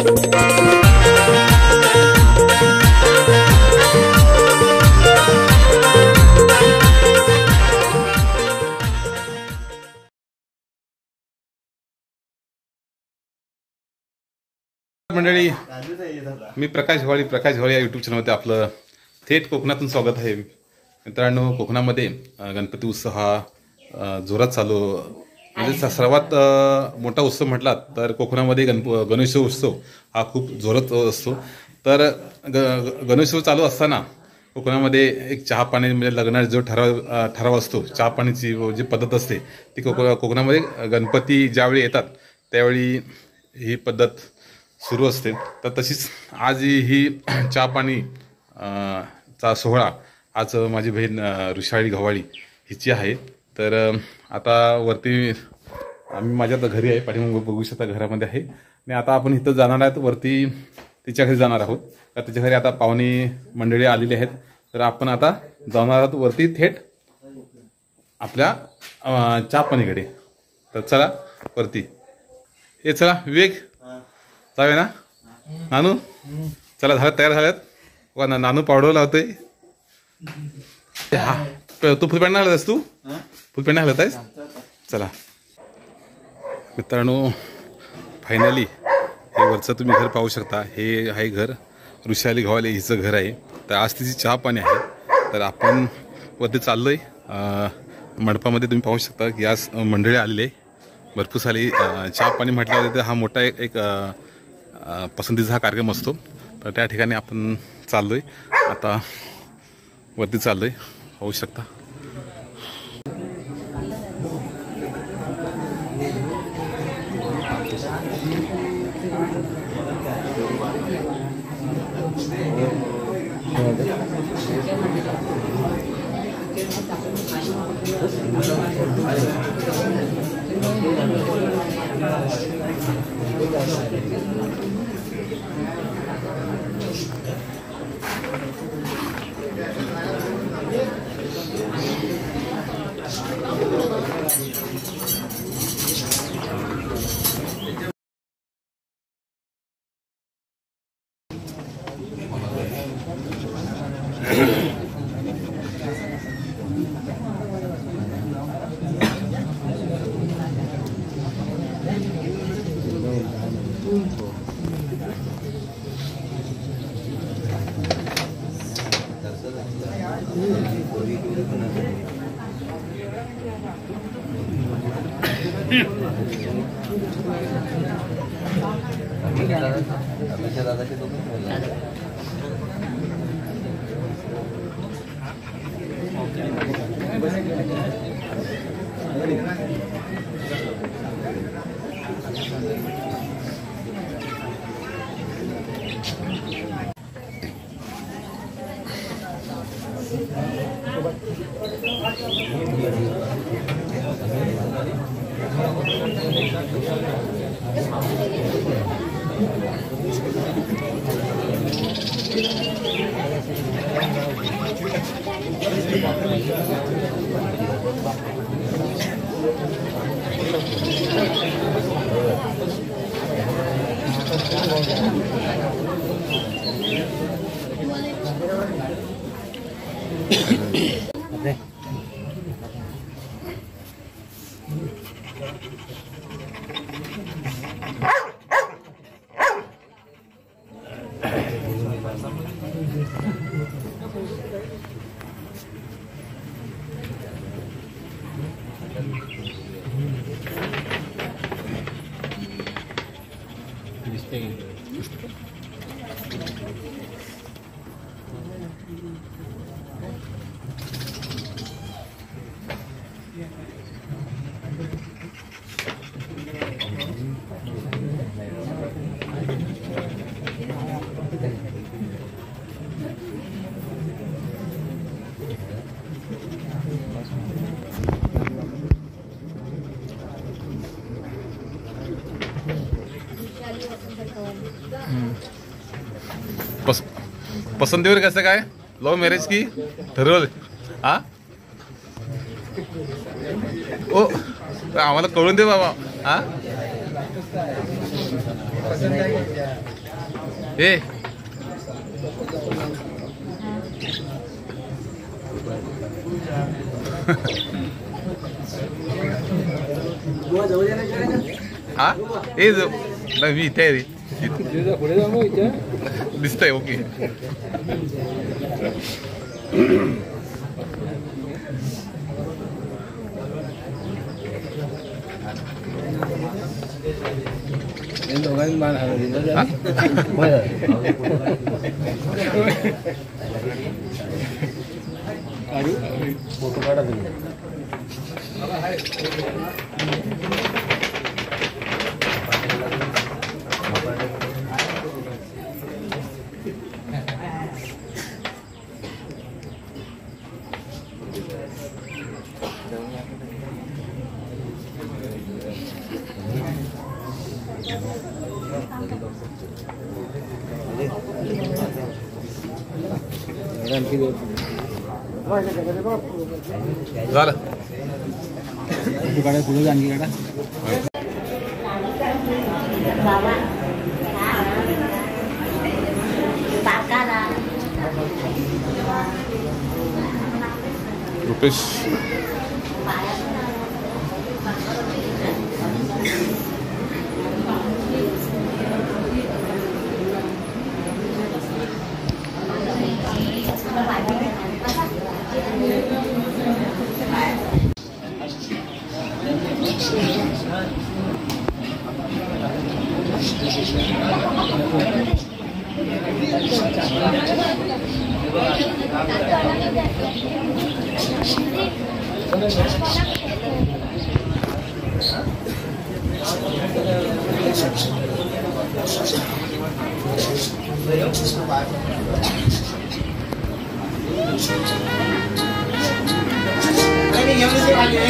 मंडळी, मी प्रकाश हिवाळी या यूट्यूब चॅनलमध्ये आपलं थेट कोकणातून स्वागत आहे. मित्रांनो, कोकणामध्ये गणपती उत्सव हा जोरात चालू, म्हणजे सर्वात मोठा उत्सव म्हटला तर कोकणामध्ये गणेशोत्सव हा खूप जोरात असतो. तर गणेशोत्सव चालू असताना कोकणामध्ये एक चहा पाणी म्हणजे लग्नाचा जो ठराव असतो, चहा पाण्याची जी पद्धत असते ती कोकणामध्ये गणपती ज्यावेळी येतात त्यावेळी ही पद्धत सुरू असते. तर तशीच आज ही चहा पाणी चा सोहळा आज माझी बहीण ऋषाली घवाळी हिची आहे. तर आता वरती आम्ही माझ्या घरी आहे, पाठीमागे बघू शकता घरामध्ये आहे. आणि आता आपण इथं जाणार आहोत, वरती तिच्या घरी जाणार आहोत. तर तिच्या घरी आता पाहुणे मंडळी आलेली आहेत. तर आपण आता जाणार आहोत वरती थेट आपल्या चहा पाणीकडे. तर चला वरती. हे चला विवेक, जाऊया ना नानू? चला, तयार झाल्यात. नानू पावडर लावतोय. हा, तू फुलपॅन्ट घालत आहेस? तू फुलपॅन्ट घालत आहेस? चला मित्रांनो, फायनली हे वरचं तुम्ही घर पाहू शकता. हे आहे घर ऋषाली घवाले हिचं घर आहे. तर आज तिची चहा पाणी आहे. तर आपण वरती चाललोय. मंडपामध्ये तुम्ही पाहू शकता की आज मंडळी आलेली आहे भरपूर सारी. चहा पाणी म्हटल्यावर तर हा मोठा एक पसंतीचा हा कार्यक्रम असतो. तर त्या ठिकाणी आपण चाललोय, आता वरती चाललोय, होऊ शकता. पसंतीवर कसं काय? लव्ह मॅरेज की ठरवलं? हा ओ, आम्हाला कळून दे बाबा. हा ए हा ए नाही मी इथे रे दिसतंय ओके फोटो काढा तुम्ही झालं काढा पुढे आणखी काढा Rupesh Ini yang mesti ada.